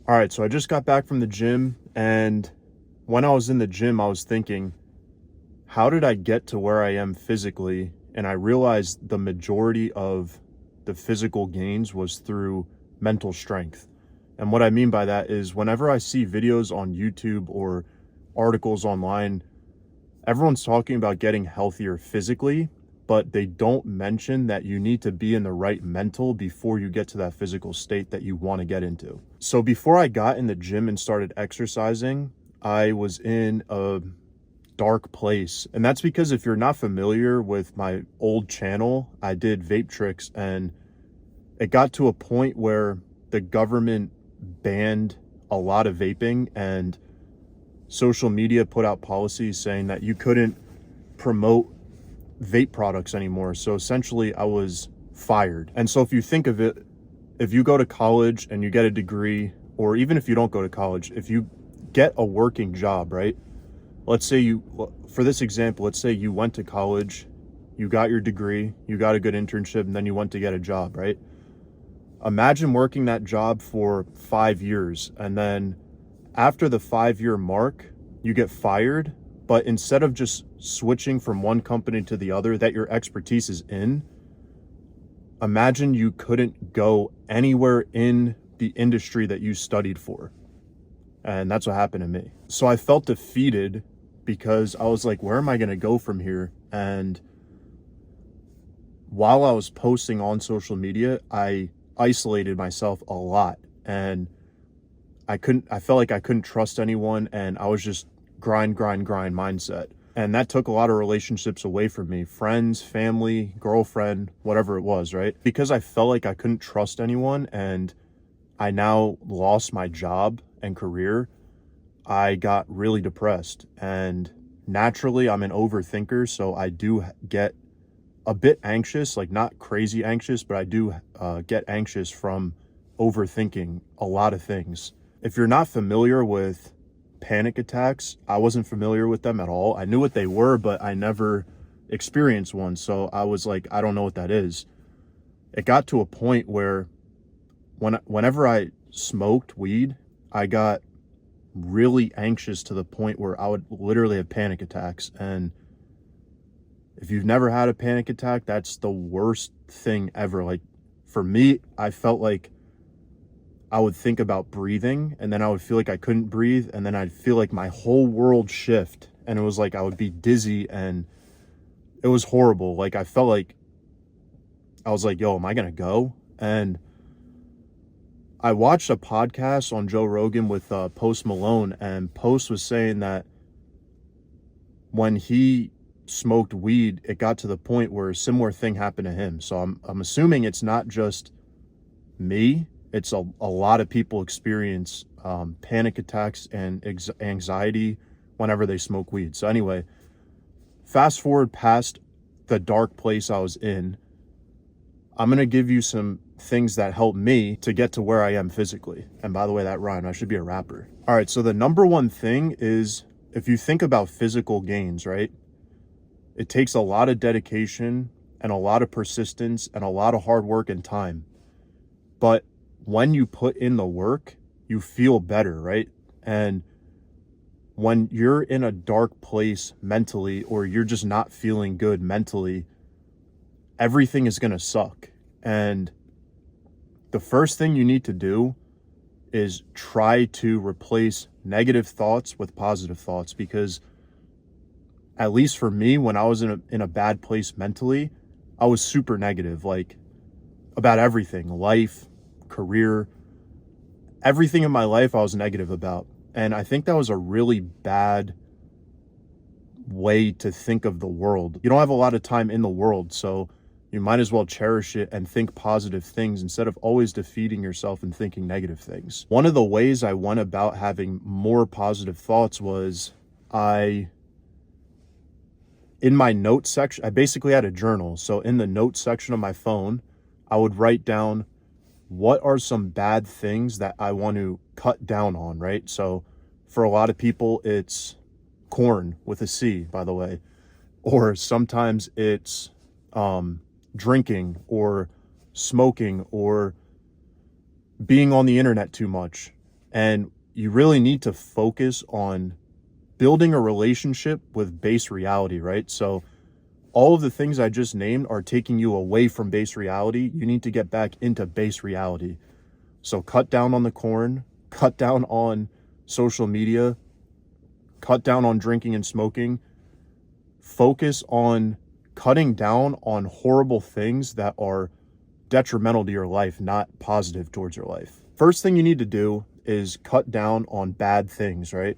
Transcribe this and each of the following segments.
All right, so I just got back from the gym, and when I was in the gym, I was thinking, how did I get to where I am physically? And I realized the majority of the physical gains was through mental strength. And what I mean by that is whenever I see videos on YouTube or articles online, everyone's talking about getting healthier physically, but they don't mention that you need to be in the right mental before you get to that physical state that you want to get into. So before I got in the gym and started exercising, I was in a dark place. And that's because if you're not familiar with my old channel, I did vape tricks, and it got to a point where the government banned a lot of vaping, and social media put out policies saying that you couldn't promote vape products anymore. So essentially I was fired. And so if you think of it, if you go to college and you get a degree, or even if you don't go to college, if you get a working job, right? Let's say for this example, let's say you went to college, you got your degree, you got a good internship, and then you went to get a job, right? Imagine working that job for 5 years, and then after the 5-year mark, you get fired. But instead of just switching from one company to the other that your expertise is in, imagine you couldn't go anywhere in the industry that you studied for. And that's what happened to me. So I felt defeated because I was like, where am I going to go from here? And while I was posting on social media, I isolated myself a lot, and I felt like I couldn't trust anyone, and I was just grind mindset. And that took a lot of relationships away from me, friends, family, girlfriend, whatever it was, right? Because I felt like I couldn't trust anyone, and I now lost my job and career, I got really depressed. And naturally, I'm an overthinker, so I do get a bit anxious, like not crazy anxious, but I do get anxious from overthinking a lot of things. If you're not familiar with panic attacks, I wasn't familiar with them at all. I knew what they were, but I never experienced one. So I was like, I don't know what that is. It got to a point where whenever I smoked weed, I got really anxious to the point where I would literally have panic attacks. And if you've never had a panic attack, that's the worst thing ever. Like for me, I felt like I would think about breathing, and then I would feel like I couldn't breathe, and then I'd feel like my whole world shift, and it was like I would be dizzy, and it was horrible. Like I felt like I was like, yo, am I gonna go? And I watched a podcast on Joe Rogan with Post Malone, and Post was saying that when he smoked weed, it got to the point where a similar thing happened to him. So I'm assuming it's not just me. It's a lot of people experience panic attacks and anxiety whenever they smoke weed. So anyway, fast forward past the dark place I was in, I'm going to give you some things that helped me to get to where I am physically. And by the way, that rhymed. I should be a rapper. All right, so the number one thing is, if you think about physical gains, right? It takes a lot of dedication and a lot of persistence and a lot of hard work and time. But when you put in the work, you feel better, right? And when you're in a dark place mentally, or you're just not feeling good mentally, everything is going to suck. And the first thing you need to do is try to replace negative thoughts with positive thoughts, because at least for me, when I was in a bad place mentally, I was super negative, like about everything, life, career, everything in my life I was negative about. And I think that was a really bad way to think of the world. You don't have a lot of time in the world, so you might as well cherish it and think positive things instead of always defeating yourself and thinking negative things. One of the ways I went about having more positive thoughts was in my notes section, I basically had a journal. So in the notes section of my phone, I would write down, what are some bad things that I want to cut down on, right? So for a lot of people, it's corn with a C, by the way. Or sometimes it's drinking or smoking or being on the internet too much. And you really need to focus on building a relationship with base reality, right? So all of the things I just named are taking you away from base reality. You need to get back into base reality. So cut down on the corn, cut down on social media, cut down on drinking and smoking, focus on cutting down on horrible things that are detrimental to your life, not positive towards your life. First thing you need to do is cut down on bad things, right?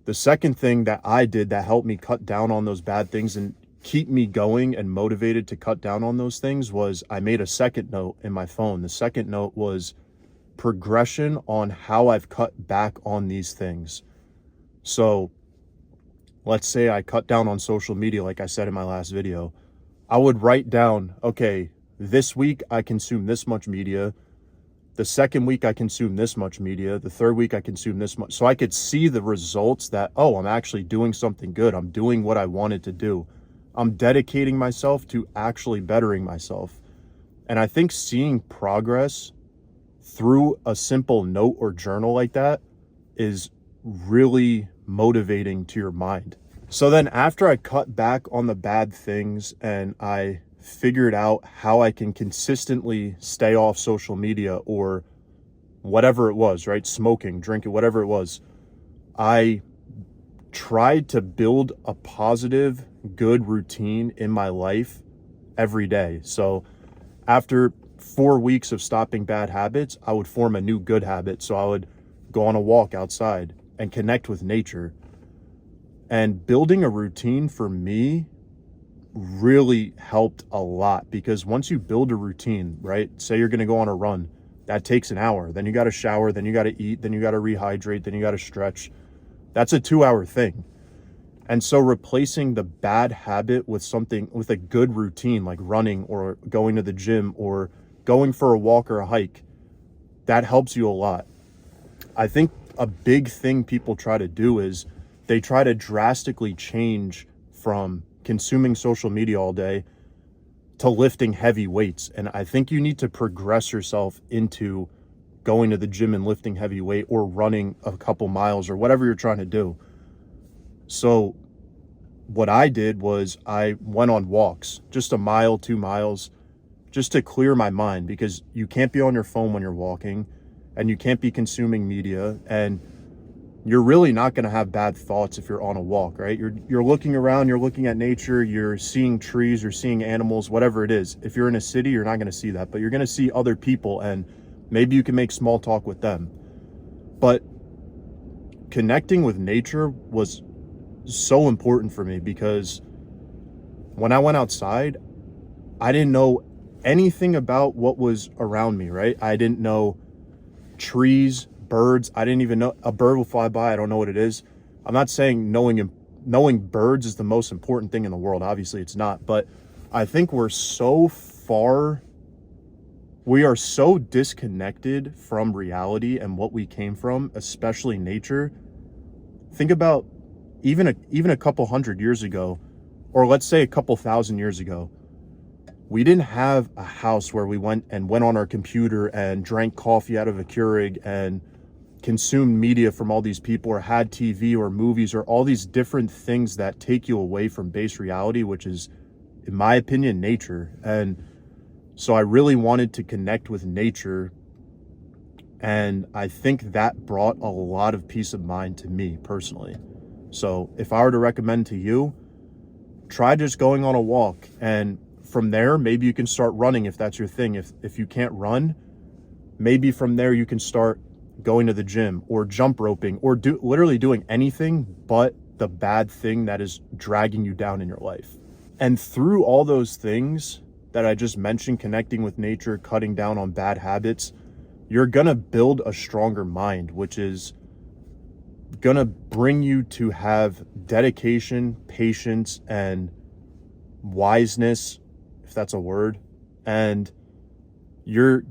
The second thing that I did that helped me cut down on those bad things and keep me going and motivated to cut down on those things was I made a second note in my phone. The second note was progression on how I've cut back on these things. So let's say I cut down on social media, like I said in my last video. I would write down, okay, this week I consume this much media. The second week I consume this much media. The third week I consume this much. So I could see the results that, oh, I'm actually doing something good. I'm doing what I wanted to do. I'm dedicating myself to actually bettering myself. And I think seeing progress through a simple note or journal like that is really motivating to your mind. So then after I cut back on the bad things and I figured out how I can consistently stay off social media or whatever it was, right? Smoking, drinking, whatever it was. I tried to build a positive, good routine in my life every day. So after 4 weeks of stopping bad habits, I would form a new good habit. So I would go on a walk outside and connect with nature. And building a routine for me really helped a lot, because once you build a routine, right? Say you're going to go on a run, that takes an hour. Then you got to shower, then you got to eat, then you got to rehydrate, then you got to stretch. That's a 2-hour thing. And so replacing the bad habit with something, with a good routine, like running or going to the gym or going for a walk or a hike, that helps you a lot. I think a big thing people try to do is they try to drastically change from consuming social media all day to lifting heavy weights. And I think you need to progress yourself into going to the gym and lifting heavy weight or running a couple miles or whatever you're trying to do. So what I did was I went on walks, just a mile, 2 miles, just to clear my mind, because you can't be on your phone when you're walking and you can't be consuming media, and you're really not going to have bad thoughts if you're on a walk, right? You're looking around, you're looking at nature, you're seeing trees, you're seeing animals, whatever it is. If you're in a city, you're not going to see that, but you're going to see other people, and maybe you can make small talk with them. But connecting with nature was so important for me, because when I went outside, I didn't know anything about what was around me, right? I didn't know trees, birds. I didn't even know a bird will fly by. I don't know what it is. I'm not saying knowing birds is the most important thing in the world. Obviously it's not, but I think we are so disconnected from reality and what we came from, especially nature. Think about even a couple hundred years ago, or let's say a couple thousand years ago, we didn't have a house where we went on our computer and drank coffee out of a Keurig and consumed media from all these people, or had TV or movies or all these different things that take you away from base reality, which is, in my opinion, nature. And so I really wanted to connect with nature, and I think that brought a lot of peace of mind to me personally. So if I were to recommend to you, try just going on a walk, and from there, maybe you can start running if that's your thing. If you can't run, maybe from there you can start going to the gym or jump roping or literally doing anything but the bad thing that is dragging you down in your life. And through all those things that I just mentioned, connecting with nature, cutting down on bad habits, you're gonna build a stronger mind, which is gonna bring you to have dedication, patience, and wiseness, if that's a word. And you're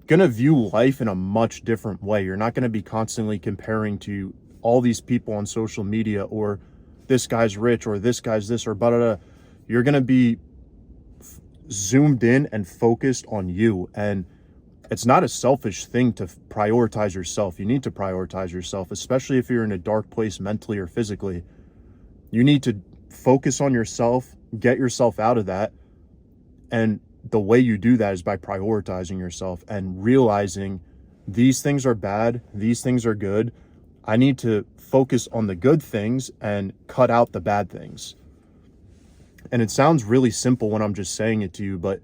gonna view life in a much different way. You're not gonna be constantly comparing to all these people on social media, or this guy's rich, or this guy's this, or blah, blah, blah. You're gonna be zoomed in and focused on you. And It's not a selfish thing to prioritize yourself. You need to prioritize yourself, especially if you're in a dark place mentally or physically. You need to focus on yourself, get yourself out of that. And the way you do that is by prioritizing yourself and realizing these things are bad, these things are good. I need to focus on the good things and cut out the bad things. And it sounds really simple when I'm just saying it to you, but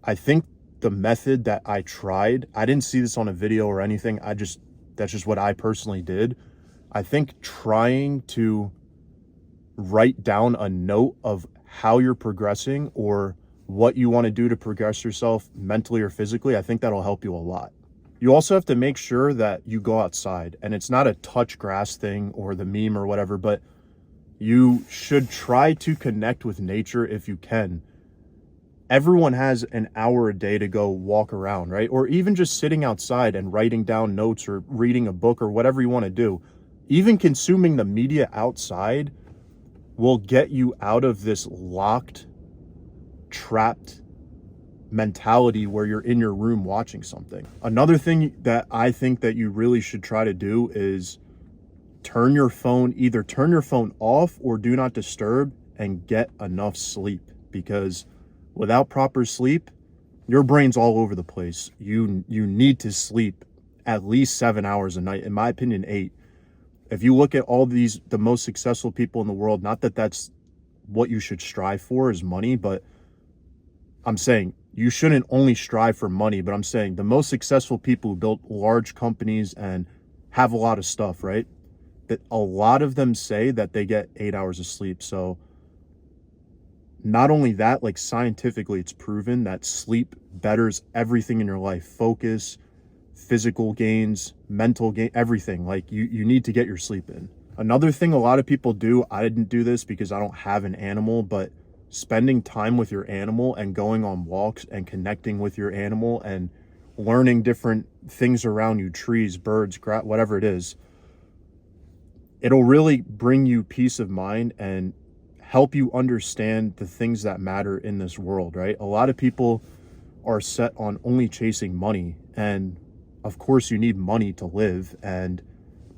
I think the method that I tried, I didn't see this on a video or anything. That's just what I personally did. I think trying to write down a note of how you're progressing or what you want to do to progress yourself mentally or physically, I think that'll help you a lot. You also have to make sure that you go outside, and it's not a touch grass thing or the meme or whatever, but you should try to connect with nature if you can. Everyone has an hour a day to go walk around, right? Or even just sitting outside and writing down notes or reading a book or whatever you want to do. Even consuming the media outside will get you out of this locked, trapped mentality where you're in your room watching something. Another thing that I think that you really should try to do is either turn your phone off or do not disturb and get enough sleep, because without proper sleep, your brain's all over the place. You need to sleep at least 7 hours a night. In my opinion, 8. If you look at the most successful people in the world, not that that's what you should strive for is money, but I'm saying you shouldn't only strive for money, but I'm saying the most successful people who built large companies and have a lot of stuff, right? That a lot of them say that they get 8 hours of sleep. So not only that, like scientifically, it's proven that sleep betters everything in your life. Focus, physical gains, mental gain, everything. Like you need to get your sleep in. Another thing a lot of people do, I didn't do this because I don't have an animal, but spending time with your animal and going on walks and connecting with your animal and learning different things around you, trees, birds, grass, whatever it is, it'll really bring you peace of mind and help you understand the things that matter in this world, right? A lot of people are set on only chasing money, and of course you need money to live, and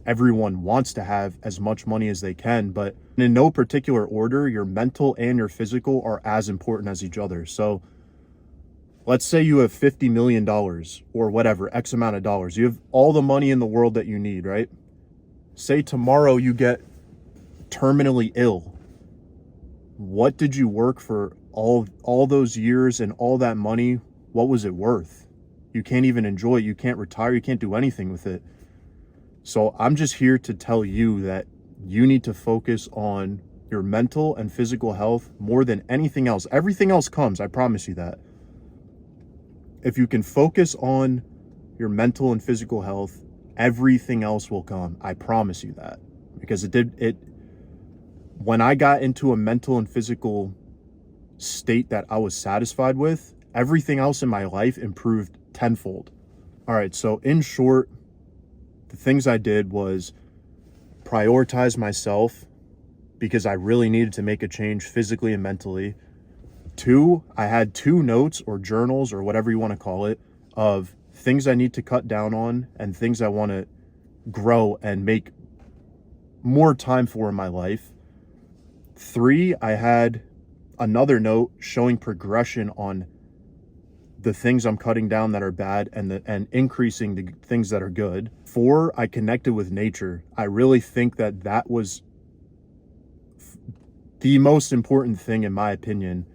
everyone wants to have as much money as they can, but in no particular order, your mental and your physical are as important as each other. So let's say you have $50 million or whatever, X amount of dollars. You have all the money in the world that you need, right? Say tomorrow you get terminally ill. What did you work for all those years and all that money? What was it worth? You can't even enjoy it. You can't retire. You can't do anything with it. So I'm just here to tell you that you need to focus on your mental and physical health more than anything else. Everything else comes, I promise you that. If you can focus on your mental and physical health, everything else will come. I promise you that. Because when I got into a mental and physical state that I was satisfied with, everything else in my life improved tenfold. All right, so in short, the things I did was prioritize myself because I really needed to make a change physically and mentally. 2, I had 2 notes or journals or whatever you want to call it of things I need to cut down on and things I want to grow and make more time for in my life. 3, I had another note showing progression on the things I'm cutting down that are bad and increasing the things that are good. 4, I connected with nature. I really think that was the most important thing in my opinion,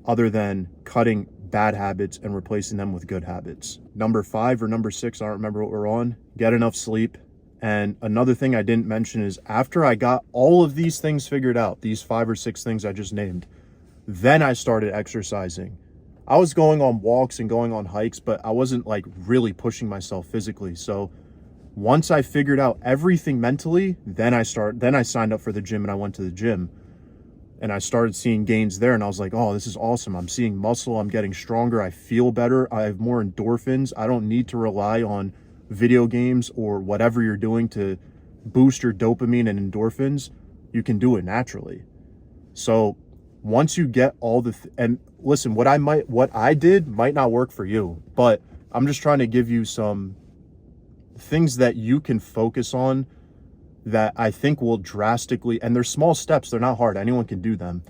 other than cutting bad habits and replacing them with good habits. Number 5 or number 6, I don't remember what we're on, get enough sleep. And another thing I didn't mention is after I got all of these things figured out, these 5 or 6 things I just named, then I started exercising. I was going on walks and going on hikes, but I wasn't like really pushing myself physically. So once I figured out everything mentally, then I signed up for the gym and I went to the gym and I started seeing gains there. And I was like, oh, this is awesome. I'm seeing muscle. I'm getting stronger. I feel better. I have more endorphins. I don't need to rely on video games or whatever you're doing to boost your dopamine and endorphins. You can do it naturally. So once you get all and listen, what I did might not work for you, but I'm just trying to give you some things that you can focus on that I think will drastically, and they're small steps, they're not hard, anyone can do them.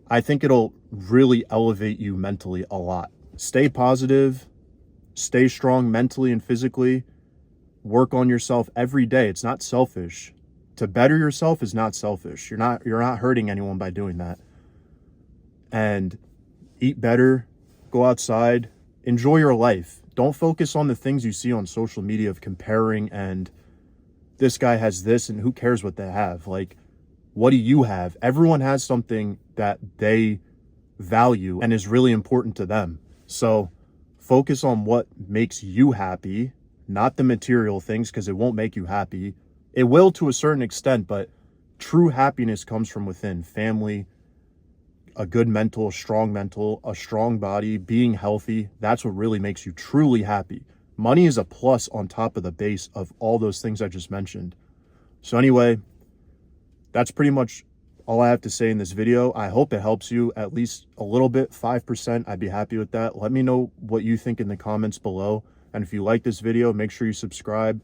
I think it'll really elevate you mentally a lot. Stay positive, stay strong mentally and physically, work on yourself every day. It's not selfish. To better yourself is not selfish. You're not hurting anyone by doing that. And eat better, go outside, enjoy your life. Don't focus on the things you see on social media of comparing and this guy has this and who cares what they have. Like, what do you have? Everyone has something that they value and is really important to them. So focus on what makes you happy, not the material things, because it won't make you happy. It will to a certain extent, but true happiness comes from within. Family, a good mental, a strong body, being healthy. That's what really makes you truly happy. Money is a plus on top of the base of all those things I just mentioned. So anyway, that's pretty much all I have to say in this video. I hope it helps you at least a little bit, 5%. I'd be happy with that. Let me know what you think in the comments below. And if you like this video, make sure you subscribe,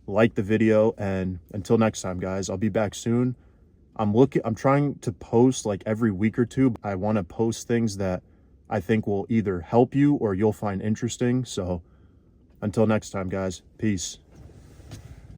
like the video, and until next time, guys, I'll be back soon. I'm trying to post like every week or two. I want to post things that I think will either help you or you'll find interesting. So until next time, guys, peace.